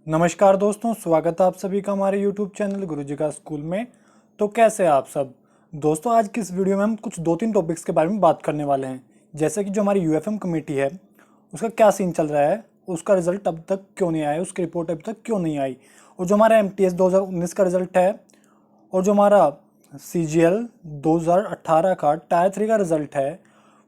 नमस्कार दोस्तों, स्वागत है आप सभी का हमारे YouTube चैनल गुरुजी का स्कूल में। तो कैसे हैं आप सब दोस्तों। आज की इस वीडियो में हम कुछ 2-3 टॉपिक्स के बारे में बात करने वाले हैं। जैसे कि जो हमारी यूएफएम कमेटी है उसका क्या सीन चल रहा है, उसका रिजल्ट अब तक क्यों नहीं आया, उसकी रिपोर्ट अब तक क्यों नहीं आई, और जो हमारा एमटीएस 2019 का रिजल्ट है और जो हमारा सीजीएल 2018 का टायर 3 का रिजल्ट है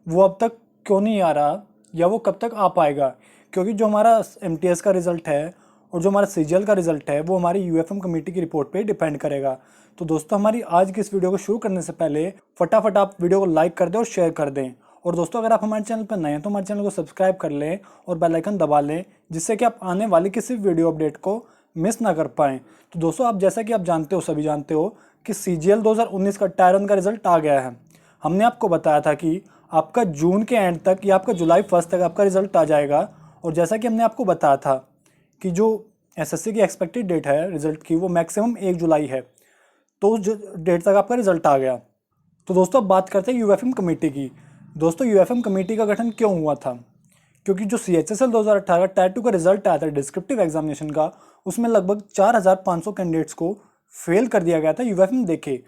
वो अब तक क्यों नहीं आ रहा या वो कब तक आ पाएगा। क्योंकि जो हमारा एमटीएस का रिजल्ट है और जो हमारा सीजीएल का रिजल्ट है वो हमारी यूएफएम कमेटी की रिपोर्ट पे डिपेंड करेगा। तो दोस्तों, हमारी आज की इस वीडियो को शुरू करने से पहले फटाफट आप वीडियो को लाइक कर दें और शेयर कर दें। और दोस्तों, अगर आप हमारे चैनल पर नए हैं तो हमारे चैनल को सब्सक्राइब कर लें और बेल आइकन दबा लें, जिससे कि आप आने वाली किसी वीडियो अपडेट को मिस ना कर पाएँ। तो दोस्तों, आप जैसा कि आप जानते हो, सभी जानते हो कि सीजीएल 2019 का टायर 1 का रिजल्ट आ गया है। हमने आपको बताया था कि आपका जून के एंड तक या आपका जुलाई 1 तक आपका रिजल्ट आ जाएगा। और जैसा कि हमने आपको बताया था कि जो एसएससी की एक्सपेक्टेड डेट है रिजल्ट की वो मैक्सिमम 1 जुलाई है, तो उस डेट तक आपका रिजल्ट आ गया। तो दोस्तों, अब बात करते हैं यूएफएम कमेटी की। दोस्तों, यूएफएम कमेटी का गठन क्यों हुआ था? क्योंकि जो सीएचएसएल 2018 टायर 2 का रिजल्ट आया था डिस्क्रिप्टिव एग्जामिनेशन का, उसमें लगभग 4500 कैंडिडेट्स को फेल कर दिया गया था यूएफएम देखे।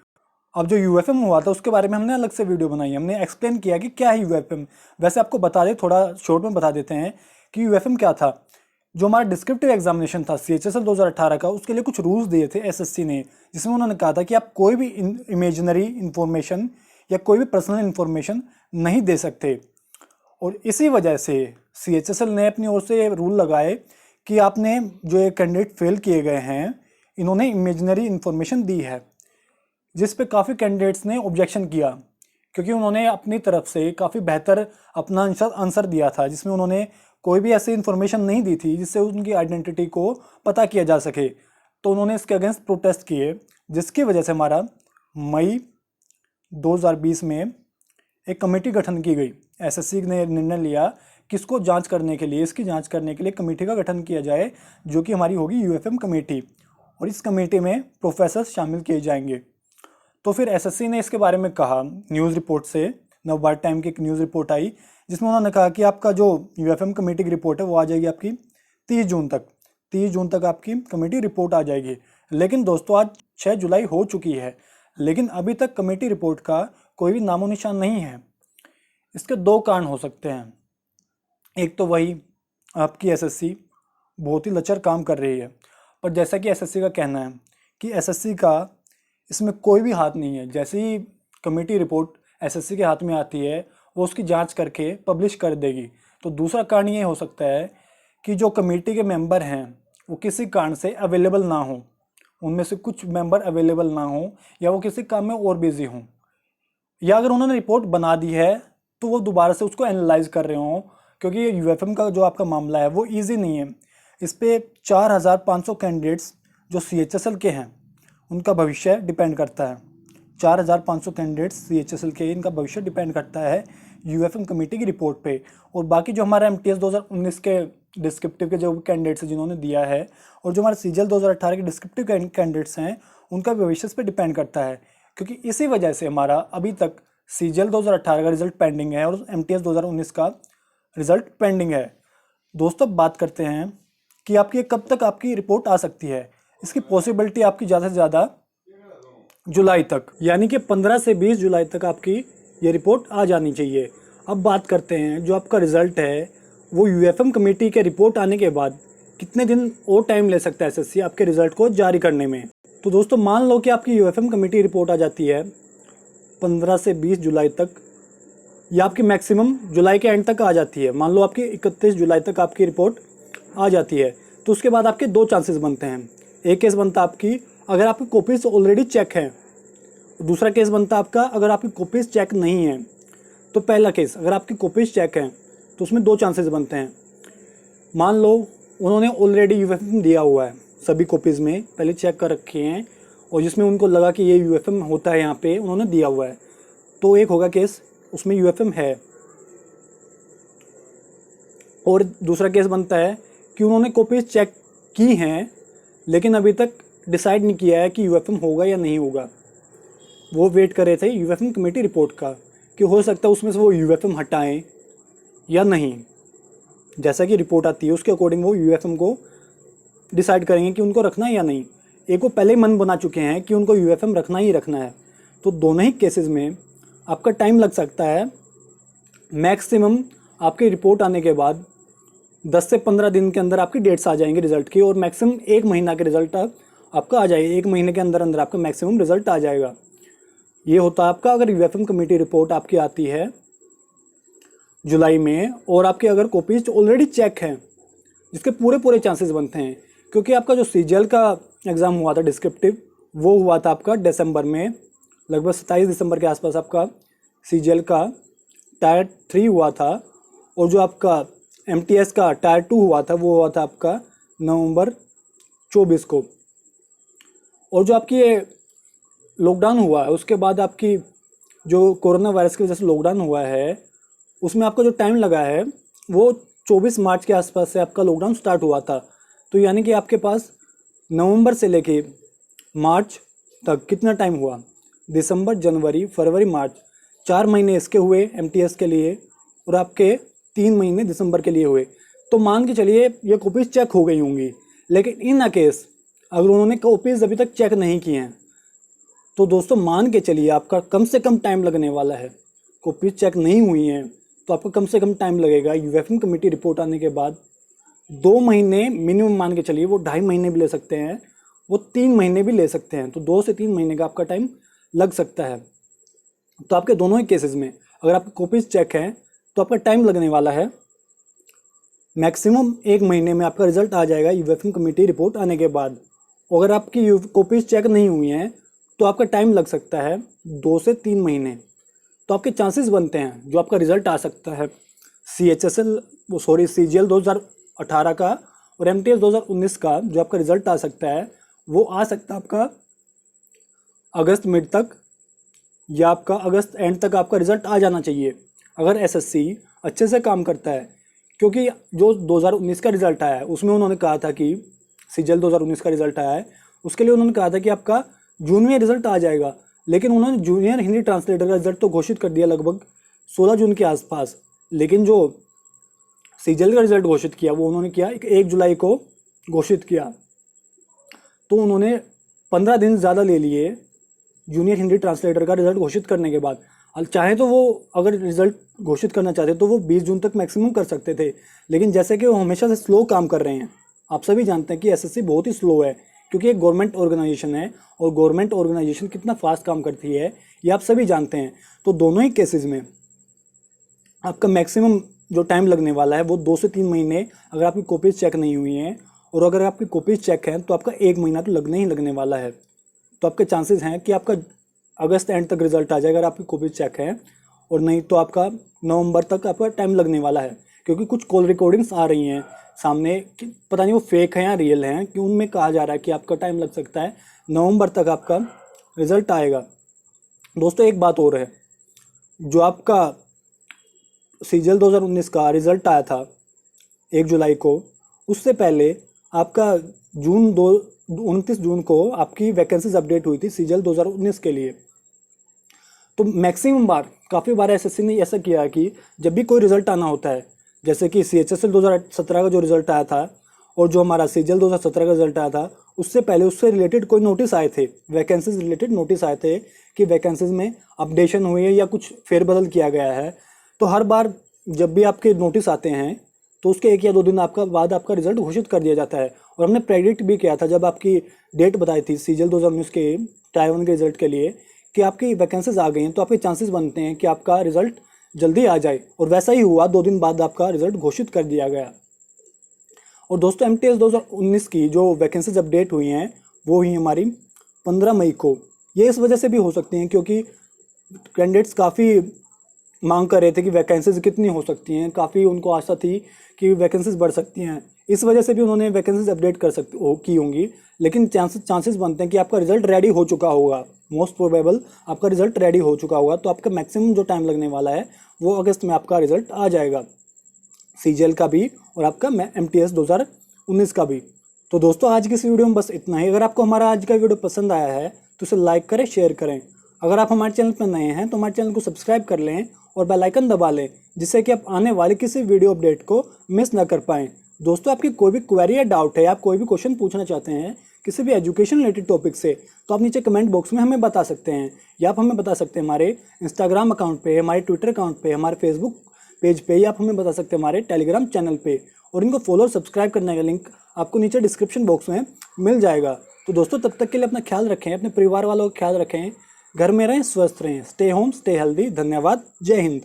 अब जो यूएफएम हुआ था उसके बारे में हमने अलग से वीडियो बनाई, हमने एक्सप्लेन किया कि क्या है यूएफएम। वैसे आपको बता दें, थोड़ा शॉर्ट में बता देते हैं कि यूएफएम क्या था। जो हमारा डिस्क्रिप्टिव एग्जामिनेशन था सीएचएसएल 2018 का, उसके लिए कुछ रूल्स दिए थे एसएससी ने, जिसमें उन्होंने कहा था कि आप कोई भी इमेजिनरी इन्फॉर्मेशन या कोई भी पर्सनल इन्फॉर्मेशन नहीं दे सकते। और इसी वजह से सीएचएसएल ने अपनी ओर से रूल लगाए कि आपने जो ये कैंडिडेट फेल किए गए हैं, इन्होंने इमेजिनरी इन्फॉर्मेशन दी है, जिस पे काफ़ी कैंडिडेट्स ने ऑब्जेक्शन किया। क्योंकि उन्होंने अपनी तरफ से काफ़ी बेहतर अपना आंसर दिया था, जिसमें उन्होंने कोई भी ऐसी इन्फॉर्मेशन नहीं दी थी जिससे उनकी आइडेंटिटी को पता किया जा सके। तो उन्होंने इसके अगेंस्ट प्रोटेस्ट किए, जिसकी वजह से हमारा मई 2020 में एक कमेटी गठन की गई। एसएससी ने निर्णय लिया कि इसको जांच करने के लिए, इसकी जांच करने के लिए कमेटी का गठन किया जाए, जो कि हमारी होगी यूएफएम कमेटी। और इस कमेटी में प्रोफेसर शामिल किए जाएंगे। तो फिर एसएससी ने इसके बारे में कहा न्यूज़ रिपोर्ट से, नवभारत टाइम की एक न्यूज़ रिपोर्ट आई, जिसमें उन्होंने कहा कि आपका जो यूएफएम कमेटी की रिपोर्ट है वो आ जाएगी आपकी 30 जून तक। 30 जून तक आपकी कमेटी रिपोर्ट आ जाएगी। लेकिन दोस्तों, आज 6 जुलाई हो चुकी है, लेकिन अभी तक कमेटी रिपोर्ट का कोई भी नामो निशान नहीं है। इसके दो कारण हो सकते हैं। एक तो वही आपकी एसएससी बहुत ही लचर काम कर रही है, और जैसा कि एसएससी का कहना है कि एसएससी का इसमें कोई भी हाथ नहीं है। जैसे ही कमेटी रिपोर्ट एसएससी के हाथ में आती है, वो उसकी जांच करके पब्लिश कर देगी। तो दूसरा कारण ये हो सकता है कि जो कमेटी के मेंबर हैं वो किसी कारण से अवेलेबल ना हो, उनमें से कुछ मेंबर अवेलेबल ना हो, या वो किसी काम में और बिजी हों, या अगर उन्होंने रिपोर्ट बना दी है तो वो दोबारा से उसको एनालाइज कर रहे हों। क्योंकि ये यूएफएम का जो आपका मामला है वो ईजी नहीं है। इस पर 4500 कैंडिडेट्स जो सीएचएसएल के हैं उनका भविष्य डिपेंड करता है। 4500 कैंडिडेट्स सीएचएसएल के, इनका भविष्य डिपेंड करता है यूएफएम कमेटी की रिपोर्ट पे। और बाकी जो हमारा एमटीएस 2019 के डिस्क्रिप्टिव के जो कैंडिडेट्स जिन्होंने दिया है, और जो हमारे सीजीएल 2018 के डिस्क्रिप्टिव कैंडिडेट्स हैं, उनका भविष्य पे डिपेंड करता है। क्योंकि इसी वजह से हमारा अभी तक सीजीएल 2018 का रिजल्ट पेंडिंग है और एमटीएस 2019 का रिजल्ट पेंडिंग है। दोस्तों, बात करते हैं कि आपकी कब तक आपकी रिपोर्ट आ सकती है। इसकी पॉसिबिलिटी आपकी ज़्यादा से ज़्यादा जुलाई तक, यानी कि 15 से 20 जुलाई तक आपकी ये रिपोर्ट आ जानी चाहिए। अब बात करते हैं जो आपका रिज़ल्ट है वो यूएफएम कमेटी के रिपोर्ट आने के बाद कितने दिन और टाइम ले सकता है एसएससी आपके रिज़ल्ट को जारी करने में। तो दोस्तों, मान लो कि आपकी यूएफएम कमेटी रिपोर्ट आ जाती है 15 से 20 जुलाई तक, या आपकी मैक्सिमम जुलाई के एंड तक आ जाती है। मान लो आपकी 31 जुलाई तक आपकी रिपोर्ट आ जाती है, तो उसके बाद आपके दो चांसेस बनते हैं। एक केस बनता है आपकी अगर आपकी कॉपीज़ ऑलरेडी चेक है, दूसरा केस बनता है आपका अगर आपकी कॉपीज़ चेक नहीं है। तो पहला केस, अगर आपकी कॉपीज़ चेक हैं तो उसमें दो चांसेस बनते हैं। मान लो उन्होंने ऑलरेडी यूएफएम दिया हुआ है, सभी कॉपीज़ में पहले चेक कर रखे हैं, और जिसमें उनको लगा कि ये यूएफएम होता है, यहाँ पे उन्होंने दिया हुआ है, तो एक होगा केस उसमें यूएफएम है। और दूसरा केस बनता है कि उन्होंने कॉपीज़ चेक की हैं लेकिन अभी तक डिसाइड नहीं किया है कि यूएफएम होगा या नहीं होगा। वो वेट कर रहे थे यूएफएम कमेटी रिपोर्ट का कि हो सकता है उसमें से वो यूएफएम हटाएं या नहीं। जैसा कि रिपोर्ट आती है उसके अकॉर्डिंग वो यूएफएम को डिसाइड करेंगे कि उनको रखना है या नहीं, एक वो पहले ही मन बना चुके हैं कि उनको यूएफएम रखना ही रखना है। तो दोनों ही केसेस में आपका टाइम लग सकता है। मैक्सिमम आपकी रिपोर्ट आने के बाद 10 से 15 दिन के अंदर आपकी डेट्स आ जाएंगी रिजल्ट की, और मैक्सिमम 1 महीना के रिजल्ट आपका आ जाएगा। 1 महीने के अंदर अंदर आपका मैक्सिमम रिजल्ट आ जाएगा। ये होता है आपका अगर यूएफएम कमेटी रिपोर्ट आपकी आती है जुलाई में, और आपके अगर कॉपीज ऑलरेडी चेक हैं, जिसके पूरे पूरे चांसेस बनते हैं, क्योंकि आपका जो सीजीएल का एग्ज़ाम हुआ था डिस्क्रिप्टिव, वो हुआ था आपका दिसंबर में, लगभग 27 दिसंबर के आसपास आपका सीजीएल का टायर 3 हुआ था, और जो आपका एमटीएस का टायर 2 हुआ था वो हुआ था आपका नवंबर 24 को। और जो आपकी ये लॉकडाउन हुआ है उसके बाद आपकी जो कोरोना वायरस की वजह से लॉकडाउन हुआ है, उसमें आपका जो टाइम लगा है वो 24 मार्च के आसपास से आपका लॉकडाउन स्टार्ट हुआ था। तो यानी कि आपके पास नवंबर से लेके मार्च तक कितना टाइम हुआ, दिसंबर, जनवरी, फरवरी, मार्च, 4 महीने इसके हुए एमटीएस के लिए, और आपके 3 महीने दिसंबर के लिए हुए। तो मान के चलिए ये कॉपीज़ चेक हो गई होंगी, लेकिन इन केस अगर उन्होंने कॉपीज़ अभी तक चेक नहीं किए हैं तो दोस्तों मान के चलिए आपका कम से कम टाइम लगने वाला है। कॉपीज़ चेक नहीं हुई हैं तो आपको कम से कम टाइम लगेगा यूएफएम कमेटी रिपोर्ट आने के बाद 2 महीने मिनिमम मान के चलिए, वो 2.5 महीने भी ले सकते हैं, वो 3 महीने भी ले सकते हैं। तो 2 से 3 महीने का आपका टाइम लग सकता है। तो आपके दोनों ही केसेस में अगर आपकी कॉपीज़ चेक हैं तो आपका टाइम लगने वाला है। मैक्सिमम 1 महीने में आपका रिजल्ट आ जाएगा यूएफएम कमेटी रिपोर्ट आने के बाद। अगर आपकी कॉपीज़ चेक नहीं हुई हैं तो आपका टाइम लग सकता है 2 से 3 महीने। तो आपके चांसेस बनते हैं जो आपका रिजल्ट आ सकता है सीजीएल 2018 का और एमटीएस 2019 का जो आपका रिजल्ट आ सकता है वो आ सकता है आपका अगस्त मिड तक, या आपका अगस्त एंड तक आपका रिजल्ट आ जाना चाहिए अगर एसएससी अच्छे से काम करता है। क्योंकि जो 2019 का रिजल्ट आया है उसमें उन्होंने कहा था कि सीजीएल 2019 का रिजल्ट आया है उसके लिए उन्होंने कहा था कि आपका जून में रिजल्ट आ जाएगा, लेकिन उन्होंने जूनियर हिंदी ट्रांसलेटर का रिजल्ट तो घोषित कर दिया लगभग 16 जून के आसपास, लेकिन जो सीजीएल का रिजल्ट घोषित किया वो उन्होंने किया 1 जुलाई को घोषित किया। तो उन्होंने 15 दिन ज़्यादा ले लिए जूनियर हिंदी ट्रांसलेटर का रिजल्ट घोषित करने के बाद। चाहे तो वो अगर रिजल्ट घोषित करना चाहते तो वो 20 जून तक मैक्सिमम कर सकते थे, लेकिन जैसे कि वो हमेशा से स्लो काम कर रहे हैं। आप सभी जानते हैं कि एसएससी बहुत ही स्लो है, क्योंकि एक गवर्नमेंट ऑर्गेनाइजेशन है और गवर्नमेंट ऑर्गेनाइजेशन कितना फास्ट काम करती है ये आप सभी जानते हैं। तो दोनों ही केसेस में आपका मैक्सिमम जो टाइम लगने वाला है वो 2 से 3 महीने अगर आपकी कॉपीज़ चेक नहीं हुई हैं, और अगर आपकी कॉपीज़ चेक हैं तो आपका 1 महीना तो लगने ही लगने वाला है। तो आपके चांसेस हैं कि आपका अगस्त एंड तक रिजल्ट आ जाएगा अगर आपकी कॉपीज़ चेक है, और नहीं तो आपका नवंबर तक आपका टाइम लगने वाला है। क्योंकि कुछ कॉल रिकॉर्डिंग्स आ रही हैं सामने कि पता नहीं वो फेक हैं या रियल हैं, कि उनमें कहा जा रहा है कि आपका टाइम लग सकता है नवंबर तक आपका रिज़ल्ट आएगा। दोस्तों एक बात और है, जो आपका सीजीएल 2019 का रिज़ल्ट आया था 1 जुलाई को, उससे पहले आपका 29 जून को आपकी वैकेंसीज अपडेट हुई थी सीजीएल 2019 के लिए। तो मैक्सिमम बार काफ़ी बार एसएससी ने ऐसा किया कि जब भी कोई रिज़ल्ट आना होता है, जैसे कि सीएचएसएल 2017 का जो रिज़ल्ट आया था और जो हमारा सीजीएल 2017 का रिज़ल्ट आया था, उससे पहले उससे रिलेटेड कोई नोटिस आए थे, वैकेंसीज रिलेटेड नोटिस आए थे कि वैकेंसीज में अपडेशन हुई है या कुछ फेरबदल किया गया है। तो हर बार जब भी आपके नोटिस आते हैं तो उसके 1 या 2 दिन बाद आपका रिजल्ट घोषित कर दिया जाता है। और हमने प्रेडिक्ट भी किया था जब आपकी डेट बताई थी सीजीएल 2019 के टायर 1 के रिजल्ट के लिए कि आपकी वैकेंसीज आ गई हैं, तो आपके चांसेस बनते हैं कि आपका रिजल्ट जल्दी आ जाए, और वैसा ही हुआ। 2 दिन बाद आपका रिजल्ट घोषित कर दिया गया। और दोस्तों एमटीएस 2019 की जो वैकेंसीज अपडेट हुई हैं वो हुई हमारी 15 मई को। ये इस वजह से भी हो सकती हैं क्योंकि कैंडिडेट्स काफ़ी मांग कर रहे थे कि वैकेंसीज कितनी हो सकती हैं, काफ़ी उनको आशा थी कि वैकेंसीज बढ़ सकती हैं, इस वजह से भी उन्होंने वैकेंसीज अपडेट की होंगी। लेकिन चांसेस बनते हैं कि आपका रिजल्ट रेडी हो चुका होगा, मोस्ट प्रोबेबल आपका रिजल्ट रेडी हो चुका होगा। तो आपका मैक्सिमम जो टाइम लगने वाला है वो अगस्त में आपका रिजल्ट आ जाएगा, सीजीएल का भी और आपका एमटीएस 2019 का भी। तो दोस्तों आज की इस वीडियो में बस इतना ही। अगर आपको हमारा आज का वीडियो पसंद आया है तो इसे लाइक करें, शेयर करें। अगर आप हमारे चैनल पर नए हैं तो हमारे चैनल को सब्सक्राइब कर लें और बेल आइकन दबा लें, जिससे कि आप आने वाले किसी वीडियो अपडेट को मिस ना कर पाएँ। दोस्तों आपकी कोई भी क्वेरी या डाउट है, आप कोई भी क्वेश्चन पूछना चाहते हैं किसी भी एजुकेशन रिलेटेड टॉपिक से, तो आप नीचे कमेंट बॉक्स में हमें बता सकते हैं, या आप हमें बता सकते हैं हमारे इंस्टाग्राम अकाउंट पे, हमारे ट्विटर अकाउंट पे, हमारे फेसबुक पेज पे, या आप हमें बता सकते हैं हमारे टेलीग्राम चैनल पे। और इनको फॉलो और सब्सक्राइब करने का लिंक आपको नीचे डिस्क्रिप्शन बॉक्स में मिल जाएगा। तो दोस्तों तब तक के लिए अपना ख्याल रखें, अपने परिवार वालों का ख्याल रखें, घर में रहें, स्वस्थ रहें। Stay home, stay healthy. धन्यवाद। जय हिंद।